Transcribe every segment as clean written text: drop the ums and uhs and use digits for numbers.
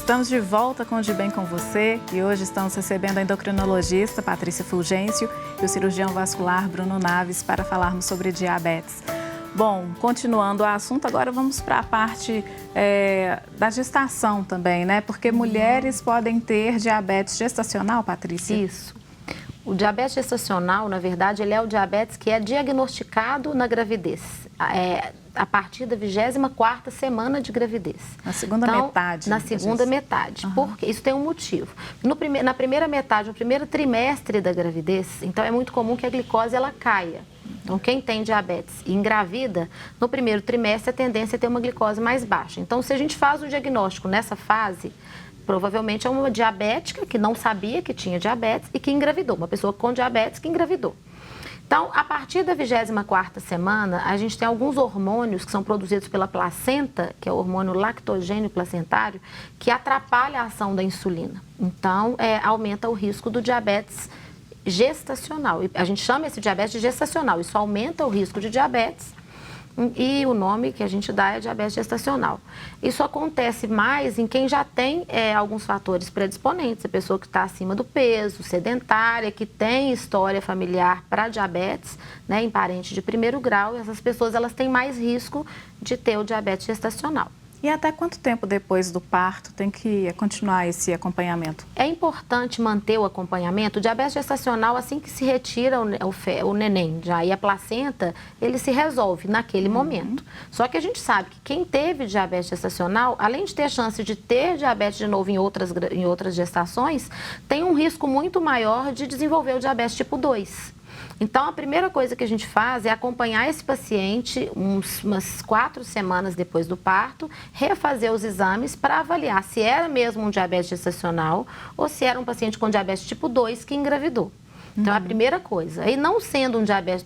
Estamos de volta com o De Bem com Você e hoje estamos recebendo a endocrinologista Patrícia Fulgêncio e o cirurgião vascular Bruno Naves para falarmos sobre diabetes. Bom, continuando o assunto, agora vamos para a parte da gestação também, né? Porque mulheres podem ter diabetes gestacional, Patrícia? Isso. O diabetes gestacional, na verdade, ele é o diabetes que é diagnosticado na gravidez, a partir da 24ª semana de gravidez. Na segunda metade. Na segunda metade. Porque isso tem um motivo. Na primeira metade, no primeiro trimestre da gravidez, então é muito comum que a glicose ela caia. Então, quem tem diabetes e engravida, no primeiro trimestre a tendência é ter uma glicose mais baixa. Então, se a gente faz o diagnóstico nessa fase, provavelmente é uma diabética que não sabia que tinha diabetes e que engravidou, uma pessoa com diabetes que engravidou. Então, a partir da 24ª semana, a gente tem alguns hormônios que são produzidos pela placenta, que é o hormônio lactogênio placentário, que atrapalha a ação da insulina. Então, aumenta o risco do diabetes gestacional. A gente chama esse diabetes de gestacional, isso aumenta o risco de diabetes. E o nome que a gente dá é diabetes gestacional. Isso acontece mais em quem já tem alguns fatores predisponentes, a pessoa que está acima do peso, sedentária, que tem história familiar para diabetes, né, em parente de primeiro grau, essas pessoas elas têm mais risco de ter o diabetes gestacional. E até quanto tempo depois do parto tem que continuar esse acompanhamento? É importante manter o acompanhamento. O diabetes gestacional, assim que se retira o neném, já e a placenta, ele se resolve naquele momento. Só que a gente sabe que quem teve diabetes gestacional, além de ter chance de ter diabetes de novo em outras gestações, tem um risco muito maior de desenvolver o diabetes tipo 2. Então, a primeira coisa que a gente faz é acompanhar esse paciente umas 4 semanas depois do parto, refazer os exames para avaliar se era mesmo um diabetes gestacional ou se era um paciente com diabetes tipo 2 que engravidou. Então, é a primeira coisa. E não sendo um diabetes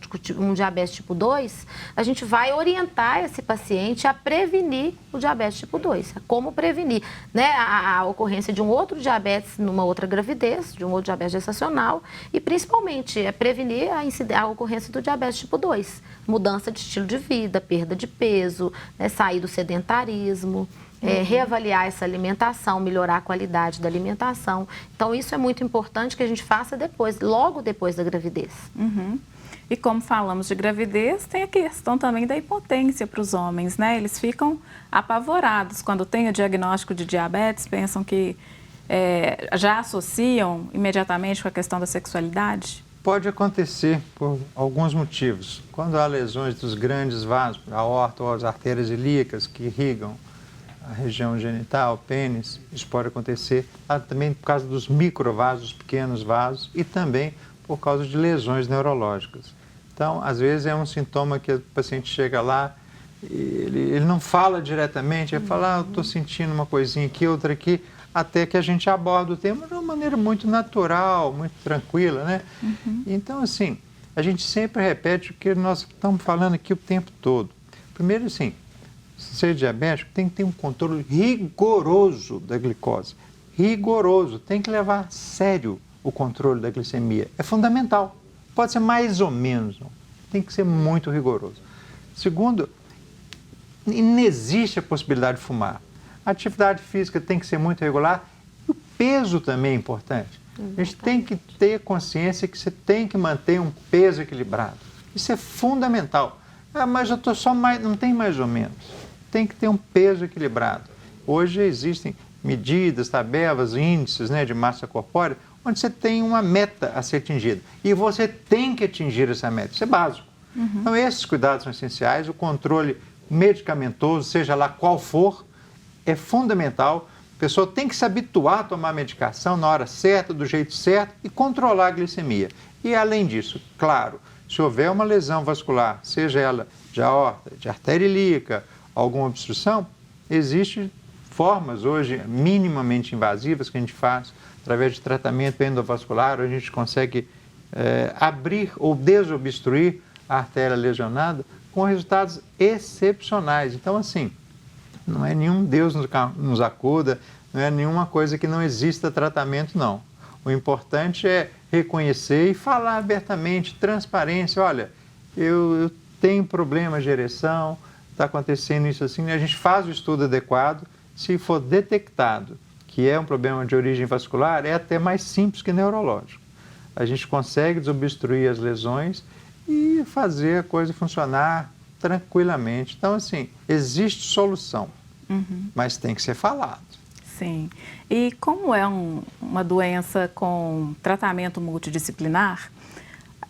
tipo 2, a gente vai orientar esse paciente a prevenir o diabetes tipo 2. Como prevenir, né, a ocorrência de um outro diabetes numa outra gravidez, de um outro diabetes gestacional e, principalmente, prevenir a ocorrência do diabetes tipo 2. Mudança de estilo de vida, perda de peso, né, sair do sedentarismo. Reavaliar essa alimentação, melhorar a qualidade da alimentação. Então, isso é muito importante que a gente faça logo depois da gravidez. E como falamos de gravidez, tem a questão também da impotência para os homens, né? Eles ficam apavorados quando têm o diagnóstico de diabetes, pensam que já associam imediatamente com a questão da sexualidade? Pode acontecer por alguns motivos. Quando há lesões dos grandes vasos, a aorta ou as artérias ilíacas que irrigam a região genital, pênis, isso pode acontecer também por causa dos microvasos, pequenos vasos e também por causa de lesões neurológicas. Então, às vezes é um sintoma que o paciente chega lá, ele não fala diretamente, ele fala, eu estou sentindo uma coisinha aqui, outra aqui, até que a gente aborda o tema de uma maneira muito natural, muito tranquila, né? Então, assim, a gente sempre repete o que nós estamos falando aqui o tempo todo. Primeiro, assim, ser diabético tem que ter um controle rigoroso da glicose. Rigoroso. Tem que levar a sério o controle da glicemia. É fundamental. Pode ser mais ou menos. Não. Tem que ser muito rigoroso. Segundo, não existe a possibilidade de fumar. A atividade física tem que ser muito regular. E o peso também é importante. A gente tem que ter consciência que você tem que manter um peso equilibrado. Isso é fundamental. Ah, mas eu estou só mais... Não tem mais ou menos. Tem que ter um peso equilibrado. Hoje existem medidas, tabelas, índices, né, de massa corpórea, onde você tem uma meta a ser atingida. E você tem que atingir essa meta. Isso é básico. Então, esses cuidados são essenciais. O controle medicamentoso, seja lá qual for, é fundamental. A pessoa tem que se habituar a tomar a medicação na hora certa, do jeito certo e controlar a glicemia. E, além disso, claro, se houver uma lesão vascular, seja ela de aorta, de artéria ilíaca, alguma obstrução, existem formas hoje minimamente invasivas que a gente faz através de tratamento endovascular, onde a gente consegue abrir ou desobstruir a artéria lesionada com resultados excepcionais. Então, assim, não é nenhum Deus nos acuda, não é nenhuma coisa que não exista tratamento, não. O importante é reconhecer e falar abertamente, transparência, olha, eu tenho problemas de ereção, está acontecendo isso assim, a gente faz o estudo adequado, se for detectado que é um problema de origem vascular, é até mais simples que neurológico. A gente consegue desobstruir as lesões e fazer a coisa funcionar tranquilamente. Então, assim, existe solução, mas tem que ser falado. Sim. E como é uma doença com tratamento multidisciplinar,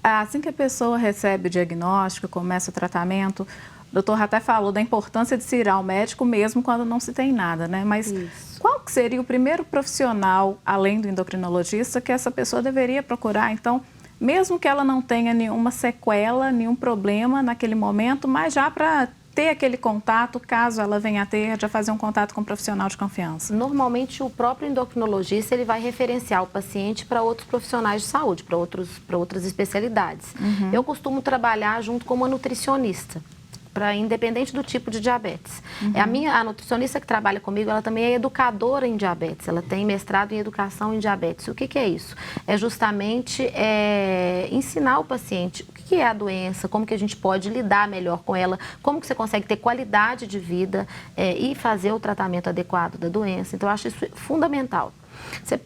assim que a pessoa recebe o diagnóstico, começa o tratamento, o doutor até falou da importância de se ir ao médico mesmo quando não se tem nada, né? Mas qual que seria o primeiro profissional, além do endocrinologista, que essa pessoa deveria procurar? Então, mesmo que ela não tenha nenhuma sequela, nenhum problema naquele momento, mas já para ter aquele contato, caso ela venha a ter, já fazer um contato com um profissional de confiança. Normalmente, o próprio endocrinologista ele vai referenciar o paciente para outros profissionais de saúde, para outras especialidades. Eu costumo trabalhar junto com uma nutricionista, independente do tipo de diabetes. A nutricionista que trabalha comigo, ela também é educadora em diabetes, ela tem mestrado em educação em diabetes. O que é isso? É justamente ensinar o paciente o que é a doença, como que a gente pode lidar melhor com ela, como que você consegue ter qualidade de vida e fazer o tratamento adequado da doença. Então, eu acho isso fundamental.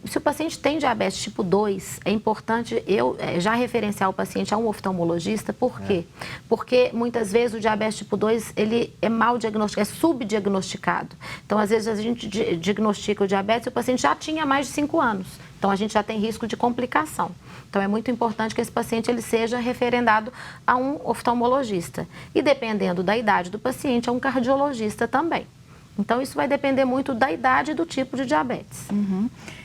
Se o paciente tem diabetes tipo 2, é importante eu já referenciar o paciente a um oftalmologista. Por quê? Porque muitas vezes o diabetes tipo 2 ele é mal diagnosticado, é subdiagnosticado. Então, às vezes, a gente diagnostica o diabetes e o paciente já tinha mais de 5 anos. Então, a gente já tem risco de complicação. Então, é muito importante que esse paciente ele seja referendado a um oftalmologista. E, dependendo da idade do paciente, a um cardiologista também. Então, isso vai depender muito da idade e do tipo de diabetes.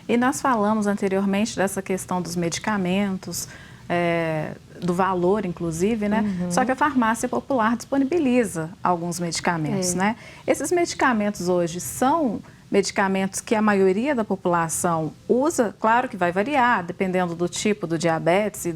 E nós falamos anteriormente dessa questão dos medicamentos, do valor, inclusive, né? Só que a farmácia popular disponibiliza alguns medicamentos, né? Esses medicamentos hoje são medicamentos que a maioria da população usa, claro que vai variar, dependendo do tipo do diabetes e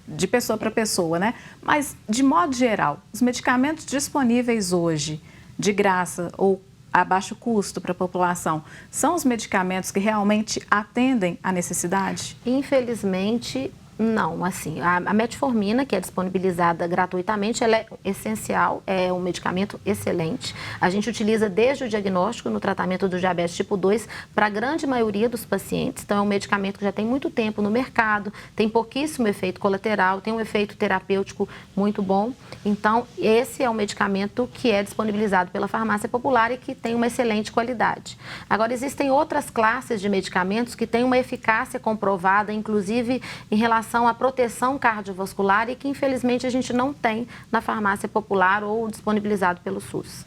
de pessoa para pessoa, né? Mas, de modo geral, os medicamentos disponíveis hoje, de graça ou a baixo custo para a população, são os medicamentos que realmente atendem à necessidade? Infelizmente, não. Assim, a metformina, que é disponibilizada gratuitamente, ela é essencial, é um medicamento excelente. A gente utiliza desde o diagnóstico no tratamento do diabetes tipo 2 para a grande maioria dos pacientes. Então, é um medicamento que já tem muito tempo no mercado, tem pouquíssimo efeito colateral, tem um efeito terapêutico muito bom. Então, esse é um medicamento que é disponibilizado pela farmácia popular e que tem uma excelente qualidade. Agora, existem outras classes de medicamentos que têm uma eficácia comprovada, inclusive em relação à proteção cardiovascular e que, infelizmente, a gente não tem na farmácia popular ou disponibilizado pelo SUS.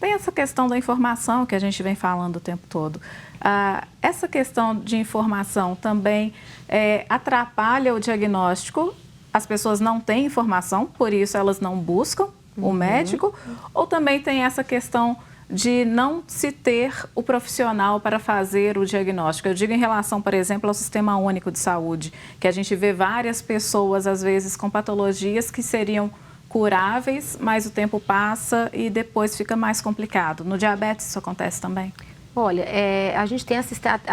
Tem essa questão da informação que a gente vem falando o tempo todo. Essa questão de informação também atrapalha o diagnóstico? As pessoas não têm informação, por isso elas não buscam o médico? Ou também tem essa questão de não se ter o profissional para fazer o diagnóstico? Eu digo em relação, por exemplo, ao Sistema Único de Saúde, que a gente vê várias pessoas, às vezes, com patologias que seriam curáveis, mas o tempo passa e depois fica mais complicado. No diabetes isso acontece também? Olha, a gente tem a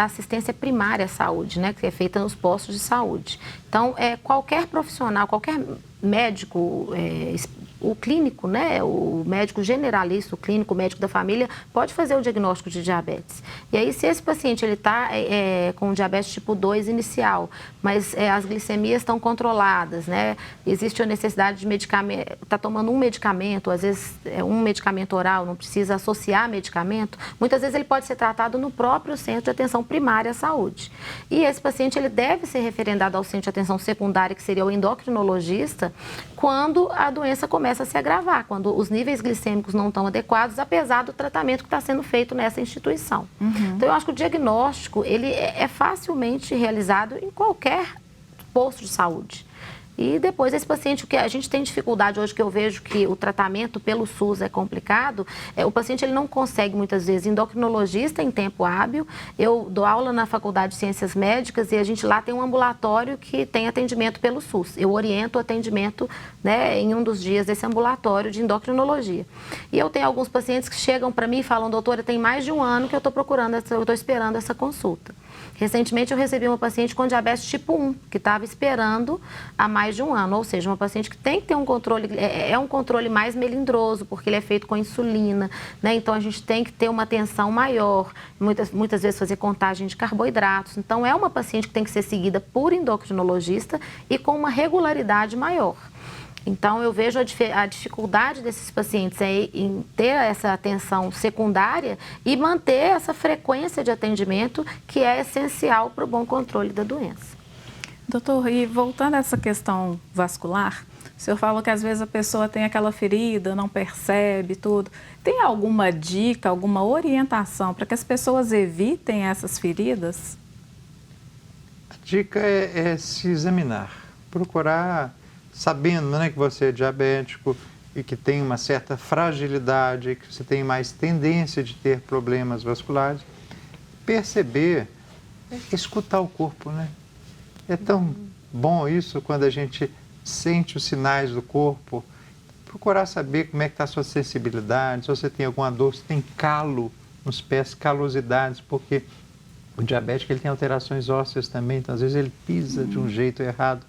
assistência primária à saúde, né, que é feita nos postos de saúde. Então, qualquer profissional, qualquer médico, o clínico, né, o médico generalista, o clínico, o médico da família, pode fazer o diagnóstico de diabetes. E aí, se esse paciente está com diabetes tipo 2 inicial, mas as glicemias estão controladas, né, existe a necessidade de medicamento, está tomando um medicamento, às vezes um medicamento oral, não precisa associar medicamento, muitas vezes ele pode ser tratado no próprio centro de atenção primária à saúde. E esse paciente ele deve ser referendado ao centro de atenção secundária, que seria o endocrinologista, quando a doença começa a se agravar, quando os níveis glicêmicos não estão adequados, apesar do tratamento que está sendo feito nessa instituição. Então, eu acho que o diagnóstico ele é facilmente realizado em qualquer posto de saúde. E depois esse paciente, o que a gente tem dificuldade hoje, que eu vejo que o tratamento pelo SUS é complicado, o paciente ele não consegue muitas vezes endocrinologista em tempo hábil. Eu dou aula na Faculdade de Ciências Médicas e a gente lá tem um ambulatório que tem atendimento pelo SUS. Eu oriento o atendimento, né, em um dos dias desse ambulatório de endocrinologia. E eu tenho alguns pacientes que chegam para mim e falam: doutora, tem mais de um ano que eu estou procurando, eu estou esperando essa consulta. Recentemente eu recebi uma paciente com diabetes tipo 1, que estava esperando há mais de um ano, ou seja, uma paciente que tem que ter um controle, é um controle mais melindroso, porque ele é feito com insulina, né? Então a gente tem que ter uma atenção maior, muitas vezes fazer contagem de carboidratos. Então é uma paciente que tem que ser seguida por endocrinologista e com uma regularidade maior. Então, eu vejo a dificuldade desses pacientes em ter essa atenção secundária e manter essa frequência de atendimento que é essencial para o bom controle da doença. Doutor, e voltando a essa questão vascular, o senhor falou que às vezes a pessoa tem aquela ferida, não percebe tudo. Tem alguma dica, alguma orientação para que as pessoas evitem essas feridas? A dica é se examinar, procurar, sabendo, né, que você é diabético e que tem uma certa fragilidade, que você tem mais tendência de ter problemas vasculares, perceber, escutar o corpo, né? É tão bom isso quando a gente sente os sinais do corpo, procurar saber como é que está a sua sensibilidade, se você tem alguma dor, se tem calo nos pés, calosidades, porque o diabético ele tem alterações ósseas também, então às vezes ele pisa de um jeito errado.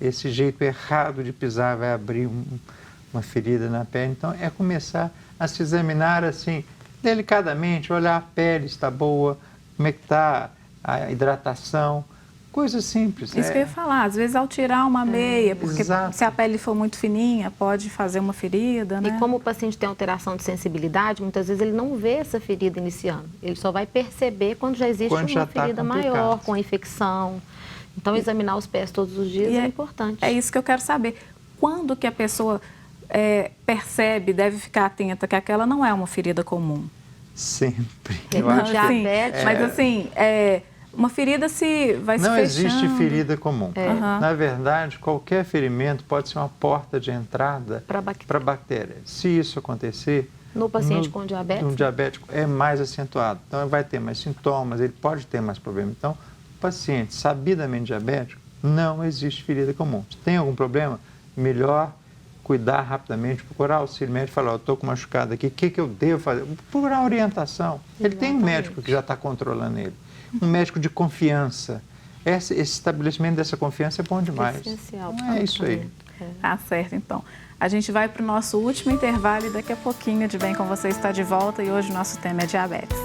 Esse jeito errado de pisar vai abrir uma ferida na pele. Então, é começar a se examinar assim, delicadamente, olhar a pele está boa, como é que está a hidratação, coisas simples. Isso que eu ia falar, às vezes ao tirar uma meia, porque exato. Se a pele for muito fininha, pode fazer uma ferida, né? E como o paciente tem alteração de sensibilidade, muitas vezes ele não vê essa ferida iniciando. Ele só vai perceber quando já existe uma ferida maior, com infecção. Então, examinar os pés todos os dias é importante. É isso que eu quero saber. Quando que a pessoa percebe, deve ficar atenta que aquela não é uma ferida comum? Sempre. Eu acho diabetes. Mas assim, uma ferida vai se fechando. Não existe ferida comum. Uhum. Na verdade, qualquer ferimento pode ser uma porta de entrada para bactéria. Se isso acontecer... No paciente com diabetes? No diabético é mais acentuado. Então, ele vai ter mais sintomas, ele pode ter mais problemas. Então, paciente sabidamente diabético, não existe ferida comum. Se tem algum problema, melhor cuidar rapidamente, procurar auxílio médico e falar, eu estou com machucado aqui, o que eu devo fazer? Procurar orientação. Ele tem um médico que já está controlando ele, um médico de confiança. Esse estabelecimento dessa confiança é bom demais. É essencial. Então, é isso aí. Tá certo, então. A gente vai para o nosso último intervalo e daqui a pouquinho de Bem Com Você está de volta e hoje o nosso tema é diabetes.